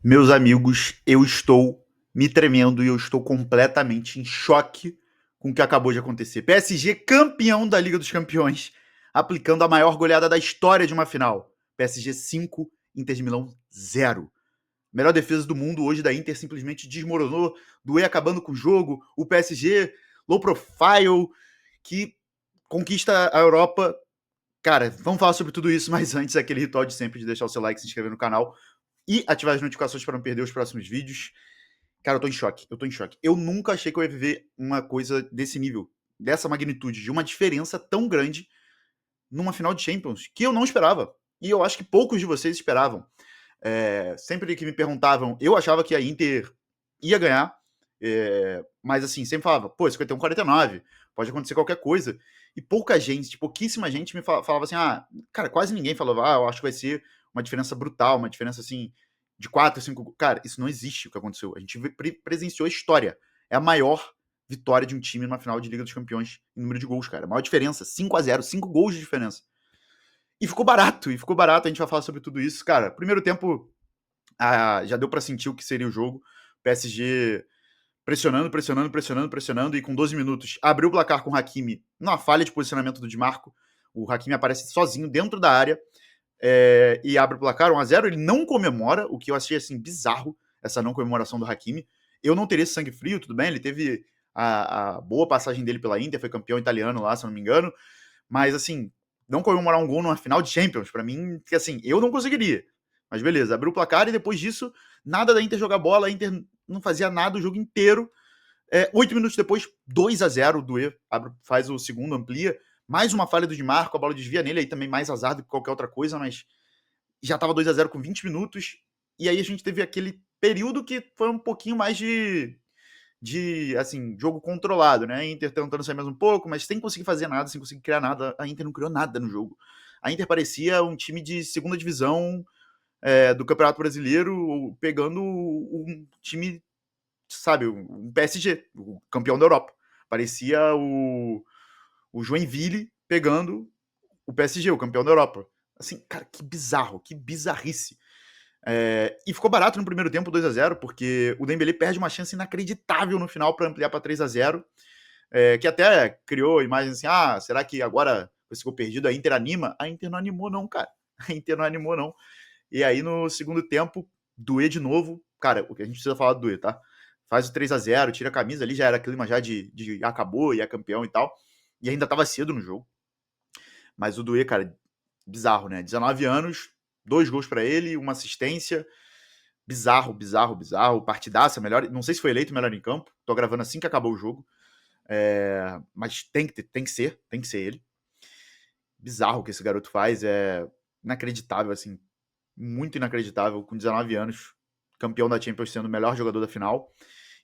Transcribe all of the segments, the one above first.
Meus amigos, eu estou me tremendo e eu estou completamente em choque com o que acabou de acontecer. PSG campeão da Liga dos Campeões, aplicando a maior goleada da história de uma final. PSG 5, Inter de Milão 0. Melhor defesa do mundo hoje da Inter simplesmente desmoronou, Doué acabando com o jogo, o PSG low profile, que conquista a Europa. Cara, vamos falar sobre tudo isso, mas antes aquele ritual de sempre de deixar o seu like, se inscrever no canal e ativar as notificações para não perder os próximos vídeos. Cara, eu tô em choque, eu tô em choque. Eu nunca achei que eu ia viver uma coisa desse nível, dessa magnitude, de uma diferença tão grande numa final de Champions, que eu não esperava. E eu acho que poucos de vocês esperavam. Sempre que me perguntavam, eu achava que a Inter ia ganhar, mas assim, sempre falava, pô, 51-49, pode acontecer qualquer coisa. E pouca gente, pouquíssima gente me falava assim, cara, quase ninguém falava, eu acho que vai ser uma diferença brutal, uma diferença assim, de 4, 5. Cara, isso não existe o que aconteceu. A gente presenciou a história. É a maior vitória de um time numa final de Liga dos Campeões em número de gols, cara. A maior diferença, 5-0, 5 gols de diferença. E ficou barato, a gente vai falar sobre tudo isso. Cara, primeiro tempo, já deu para sentir o que seria o jogo. PSG pressionando, pressionando, pressionando, pressionando, e com 12 minutos abriu o placar com o Hakimi numa falha de posicionamento do Di Marco. O Hakimi aparece sozinho dentro da área e abre o placar 1-0. Ele não comemora, o que eu achei assim bizarro, essa não comemoração do Hakimi. Eu não teria esse sangue frio, tudo bem, ele teve a boa passagem dele pela Inter, foi campeão italiano lá, se eu não me engano, mas assim, não comemorar um gol numa final de Champions, pra mim, que assim, eu não conseguiria. Mas beleza, abriu o placar e depois disso, nada da Inter jogar bola, a Inter não fazia nada o jogo inteiro. 8 minutos depois, 2-0, o Doué faz o segundo, amplia. Mais uma falha do Di Marco, a bola desvia nele, aí também mais azar do que qualquer outra coisa, mas já tava 2-0 com 20 minutos. E aí a gente teve aquele período que foi um pouquinho mais de assim, jogo controlado, né? A Inter tentando sair mais um pouco, mas sem conseguir fazer nada, sem conseguir criar nada. A Inter não criou nada no jogo. A Inter parecia um time de segunda divisão do Campeonato Brasileiro, pegando um time, sabe, um PSG, o campeão da Europa. Parecia o Joinville pegando o PSG, o campeão da Europa. Assim, cara, que bizarro, que bizarrice. E ficou barato no primeiro tempo, 2-0, porque o Dembélé perde uma chance inacreditável no final para ampliar para 3-0, que até criou imagens assim, será que agora esse gol perdido a Inter anima? A Inter não animou não, cara. A Inter não animou não. E aí no segundo tempo, Doué de novo. Cara, o que a gente precisa falar do Doué, tá? Faz o 3-0, tira a camisa ali, já era clima já de acabou e é campeão e tal. E ainda tava cedo no jogo. Mas o Doué, cara, bizarro, né? 19 anos, 2 gols para ele, uma assistência. Bizarro, bizarro, bizarro. Partidaça, melhor. Não sei se foi eleito melhor em campo. Tô gravando assim que acabou o jogo. Mas tem que ser ele. Bizarro o que esse garoto faz. É inacreditável, assim. Muito inacreditável. Com 19 anos, campeão da Champions, sendo o melhor jogador da final.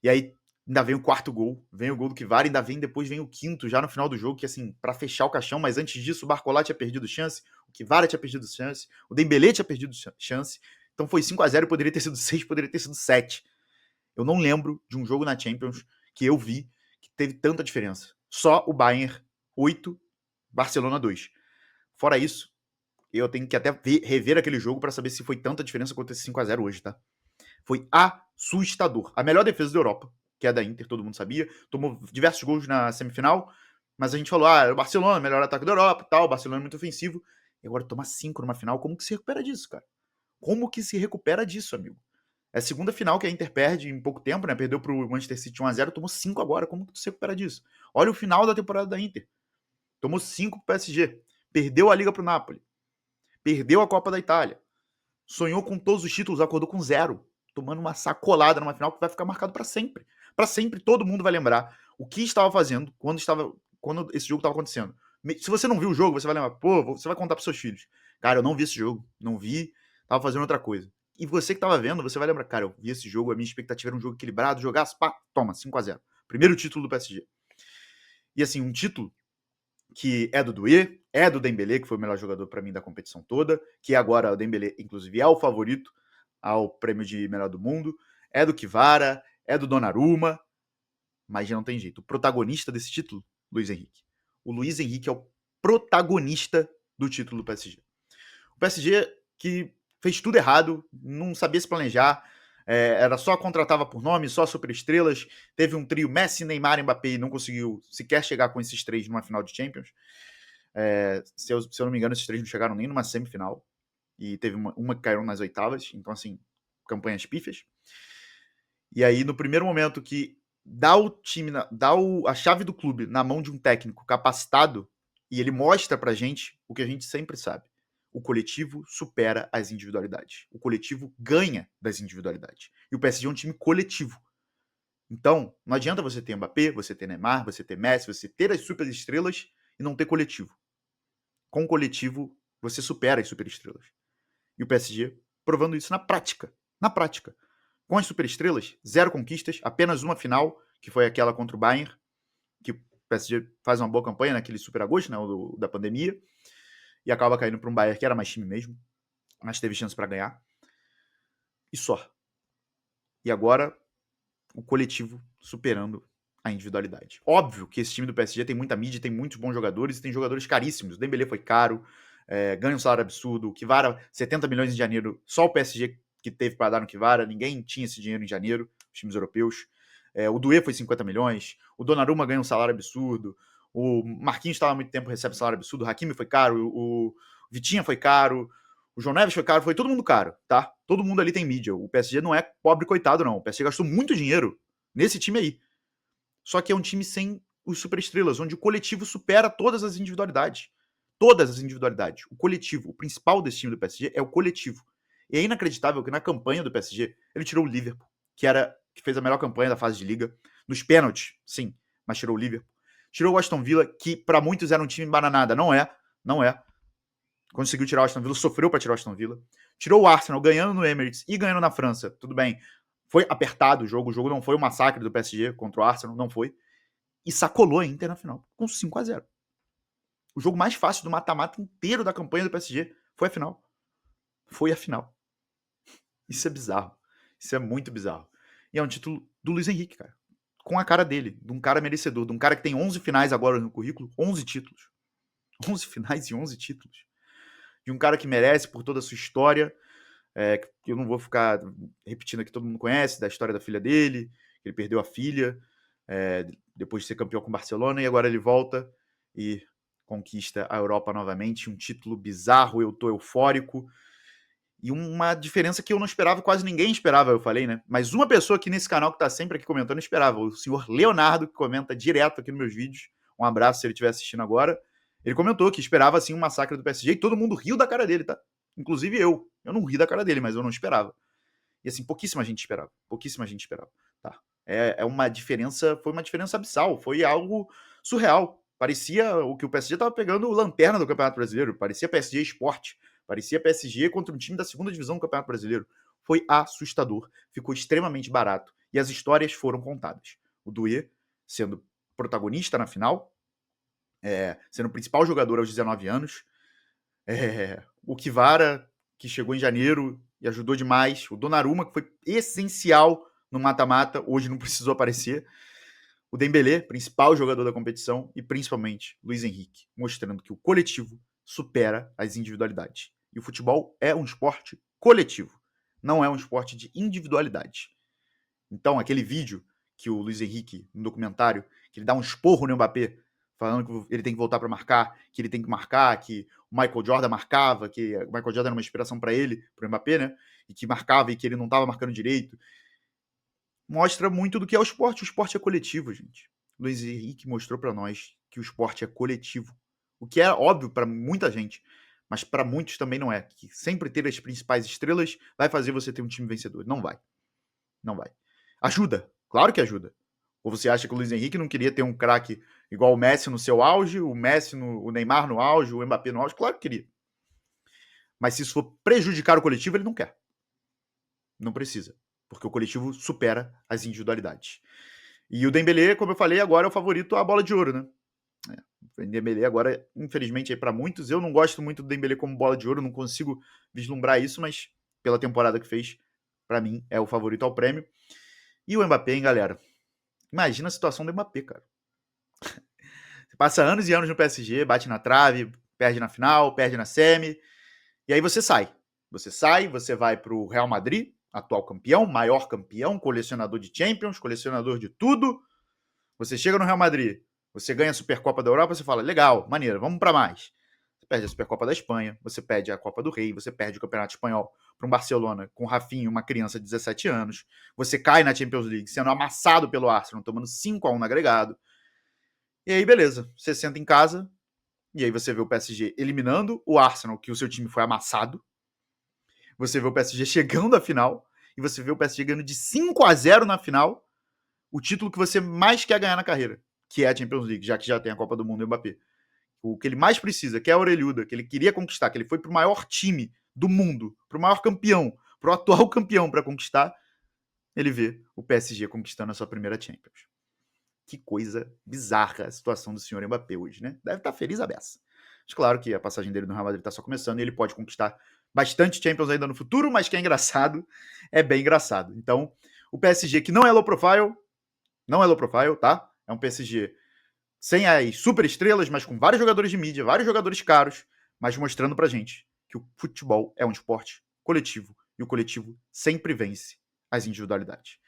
E aí ainda vem o quarto gol. Vem o gol do Kvara, ainda vem depois vem o quinto, já no final do jogo, que assim, pra fechar o caixão. Mas antes disso, o Barcola tinha perdido chance. O Kvara tinha perdido chance. O Dembélé tinha perdido chance. Então foi 5-0, poderia ter sido 6, poderia ter sido 7. Eu não lembro de um jogo na Champions que eu vi que teve tanta diferença. Só o Bayern 8, Barcelona 2. Fora isso, eu tenho que até rever aquele jogo para saber se foi tanta diferença quanto esse 5-0 hoje, tá? Foi assustador. A melhor defesa da Europa, que é a da Inter, todo mundo sabia. Tomou diversos gols na semifinal, mas a gente falou, é o Barcelona, melhor ataque da Europa e tal, o Barcelona é muito ofensivo. E agora tomar 5 numa final, como que se recupera disso, cara? Como que se recupera disso, amigo? É a segunda final que a Inter perde em pouco tempo, né? Perdeu pro Manchester City 1-0, tomou 5 agora. Como que tu se recupera disso? Olha o final da temporada da Inter. Tomou 5 pro PSG. Perdeu a Liga pro Napoli. Perdeu a Copa da Itália. Sonhou com todos os títulos, acordou com 0. Tomando uma sacolada numa final que vai ficar marcado para sempre. Para sempre todo mundo vai lembrar o que estava fazendo quando esse jogo estava acontecendo. Se você não viu o jogo, você vai lembrar, você vai contar pros seus filhos. Cara, eu não vi esse jogo, não vi, tava fazendo outra coisa. E você que tava vendo, você vai lembrar, cara, eu vi esse jogo, a minha expectativa era um jogo equilibrado, jogasse, pá, toma, 5-0. Primeiro título do PSG. E assim, um título que é do Doué, é do Dembélé, que foi o melhor jogador para mim da competição toda, que agora o Dembélé, inclusive, é o favorito ao prêmio de melhor do mundo, é do Kvara, é do Donnarumma, mas já não tem jeito. O protagonista desse título, Luiz Henrique. O Luiz Henrique é o protagonista do título do PSG. O PSG que fez tudo errado, não sabia se planejar, Era só contratava por nome, só superestrelas. Teve um trio Messi, Neymar e Mbappé e não conseguiu sequer chegar com esses três numa final de Champions. Se eu não me engano, esses três não chegaram nem numa semifinal. E teve uma que caiu nas oitavas. Então, assim, campanhas pífias. E aí, no primeiro momento que dá a chave do clube na mão de um técnico capacitado, e ele mostra pra gente o que a gente sempre sabe. O coletivo supera as individualidades. O coletivo ganha das individualidades. E o PSG é um time coletivo. Então, não adianta você ter Mbappé, você ter Neymar, você ter Messi, você ter as superestrelas e não ter coletivo. Com o coletivo, você supera as superestrelas. E o PSG provando isso na prática. Na prática. Com as superestrelas, 0 conquistas, apenas uma final, que foi aquela contra o Bayern, que o PSG faz uma boa campanha naquele super agosto, né, da pandemia, e acaba caindo para um Bayern que era mais time mesmo, mas teve chance para ganhar. E só. E agora, o coletivo superando a individualidade. Óbvio que esse time do PSG tem muita mídia, tem muitos bons jogadores e tem jogadores caríssimos. O Dembélé foi caro, ganha um salário absurdo. O Kvara, 70 milhões em janeiro, só o PSG que teve para dar no Kvara, ninguém tinha esse dinheiro em janeiro, os times europeus. O Doué foi 50 milhões, o Donnarumma ganha um salário absurdo, o Marquinhos estava há muito tempo, recebe um salário absurdo, o Hakimi foi caro, o Vitinha foi caro, o João Neves foi caro, foi todo mundo caro, tá? Todo mundo ali tem mídia. O PSG não é pobre coitado, não. O PSG gastou muito dinheiro nesse time aí. Só que é um time sem os superestrelas, onde o coletivo supera todas as individualidades. Todas as individualidades. O coletivo, o principal desse time do PSG é o coletivo. E é inacreditável que na campanha do PSG ele tirou o Liverpool, que fez a melhor campanha da fase de liga. Nos pênaltis, sim, mas tirou o Liverpool. Tirou o Aston Villa, que para muitos era um time bananada. Não é, não é. Conseguiu tirar o Aston Villa, sofreu para tirar o Aston Villa. Tirou o Arsenal, ganhando no Emirates e ganhando na França. Tudo bem. Foi apertado o jogo não foi um massacre do PSG contra o Arsenal, não foi. E sacolou a Inter na final, com 5-0. O jogo mais fácil do mata-mata inteiro da campanha do PSG foi a final. Foi a final. Isso é bizarro. Isso é muito bizarro. E é um título do Luiz Henrique, cara. Com a cara dele, de um cara merecedor, de um cara que tem 11 finais agora no currículo, 11 títulos. 11 finais e 11 títulos. De um cara que merece por toda a sua história, que eu não vou ficar repetindo aqui, todo mundo conhece, da história da filha dele, ele perdeu a filha, depois de ser campeão com o Barcelona, e agora ele volta e conquista a Europa novamente, um título bizarro, eu tô eufórico, e uma diferença que eu não esperava, quase ninguém esperava, eu falei, né? Mas uma pessoa aqui nesse canal que tá sempre aqui comentando esperava, o senhor Leonardo, que comenta direto aqui nos meus vídeos, um abraço se ele estiver assistindo agora, ele comentou que esperava, assim, um massacre do PSG, e todo mundo riu da cara dele, tá? Inclusive eu não ri da cara dele, mas eu não esperava. E assim, pouquíssima gente esperava, tá? Uma diferença, foi uma diferença abissal, foi algo surreal. Parecia o que o PSG tava pegando lanterna do Campeonato Brasileiro, parecia PSG Esporte, parecia PSG contra um time da segunda divisão do Campeonato Brasileiro. Foi assustador, ficou extremamente barato e as histórias foram contadas. O Doué sendo protagonista na final, sendo o principal jogador aos 19 anos, o Kvara, que chegou em janeiro e ajudou demais. O Donnarumma, que foi essencial no mata-mata, hoje não precisou aparecer. O Dembélé, principal jogador da competição. E principalmente Luiz Henrique, mostrando que o coletivo supera as individualidades. E o futebol é um esporte coletivo, não é um esporte de individualidade. Então, aquele vídeo que o Luiz Henrique, no documentário, que ele dá um esporro no Mbappé, falando que ele tem que voltar para marcar, que ele tem que marcar, que o Michael Jordan marcava, que o Michael Jordan era uma inspiração para ele, para o Mbappé, né? E que marcava e que ele não estava marcando direito. Mostra muito do que é o esporte. O esporte é coletivo, gente. O Luiz Henrique mostrou para nós que o esporte é coletivo. O que é óbvio para muita gente, mas para muitos também não é. Que sempre ter as principais estrelas vai fazer você ter um time vencedor. Não vai. Não vai. Ajuda. Claro que ajuda. Ou você acha que o Luiz Henrique não queria ter um craque igual o Messi no seu auge, o Neymar no auge, o Mbappé no auge? Claro que queria. Mas se isso for prejudicar o coletivo, ele não quer. Não precisa. Porque o coletivo supera as individualidades. E o Dembélé, como eu falei, agora é o favorito à bola de ouro, né? O Dembélé agora, infelizmente, para muitos, eu não gosto muito do Dembélé como bola de ouro, não consigo vislumbrar isso, mas pela temporada que fez, para mim, é o favorito ao prêmio. E o Mbappé, hein, galera? Imagina a situação do Mbappé, cara. Você passa anos e anos no PSG, bate na trave, perde na final, perde na semi, e aí você sai. Você sai, você vai pro Real Madrid, atual campeão, maior campeão, colecionador de Champions, colecionador de tudo. Você chega no Real Madrid, você ganha a Supercopa da Europa, você fala, legal, maneiro, vamos para mais. Você perde a Supercopa da Espanha, você perde a Copa do Rei, você perde o Campeonato Espanhol para um Barcelona com o Rafinha, uma criança de 17 anos. Você cai na Champions League sendo amassado pelo Arsenal, tomando 5-1 no agregado. E aí, beleza, você senta em casa, e aí você vê o PSG eliminando o Arsenal, que o seu time foi amassado. Você vê o PSG chegando à final, e você vê o PSG ganhando de 5-0 na final, o título que você mais quer ganhar na carreira, que é a Champions League, já que já tem a Copa do Mundo e o Mbappé. O que ele mais precisa, que é a orelhuda, que ele queria conquistar, que ele foi pro maior time do mundo, pro maior campeão, pro atual campeão para conquistar, ele vê o PSG conquistando a sua primeira Champions. Que coisa bizarra a situação do senhor Mbappé hoje, né? Deve estar feliz a beça. Mas claro que a passagem dele no Real Madrid está só começando e ele pode conquistar bastante Champions ainda no futuro, mas que é engraçado, é bem engraçado. Então, o PSG que não é low profile, tá? É um PSG sem as super estrelas, mas com vários jogadores de mídia, vários jogadores caros, mas mostrando pra gente que o futebol é um esporte coletivo e o coletivo sempre vence as individualidades.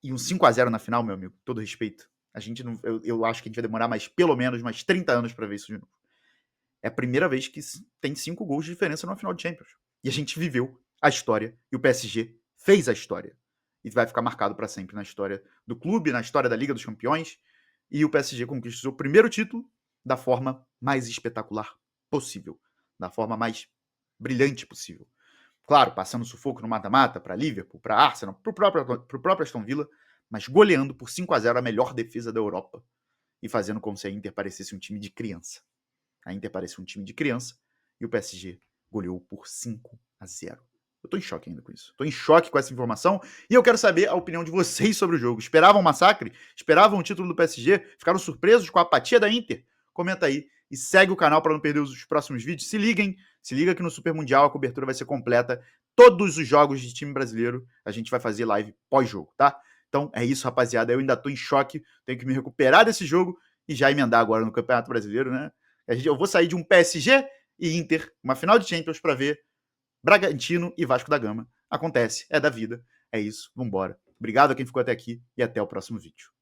E um 5-0 na final, meu amigo, todo respeito, a gente não, eu acho que a gente vai demorar pelo menos mais 30 anos para ver isso de novo. É a primeira vez que tem 5 gols de diferença numa final de Champions. E a gente viveu a história e o PSG fez a história. E vai ficar marcado para sempre na história do clube, na história da Liga dos Campeões. E o PSG conquista o seu primeiro título da forma mais espetacular possível, da forma mais brilhante possível. Claro, passando sufoco no mata-mata para Liverpool, para Arsenal, para o próprio Aston Villa, mas goleando por 5-0 a melhor defesa da Europa e fazendo como se a Inter parecesse um time de criança. A Inter parecia um time de criança e o PSG goleou por 5-0. Eu tô em choque ainda com isso. Tô em choque com essa informação e eu quero saber a opinião de vocês sobre o jogo. Esperavam um massacre? Esperavam o título do PSG? Ficaram surpresos com a apatia da Inter? Comenta aí e segue o canal para não perder os próximos vídeos. Se liga que no Super Mundial a cobertura vai ser completa. Todos os jogos de time brasileiro a gente vai fazer live pós-jogo, tá? Então é isso, rapaziada. Eu ainda tô em choque, tenho que me recuperar desse jogo e já emendar agora no Campeonato Brasileiro, né? Eu vou sair de um PSG e Inter, uma final de Champions, para ver Bragantino e Vasco da Gama. Acontece, é da vida. É isso, vambora. Obrigado a quem ficou até aqui e até o próximo vídeo.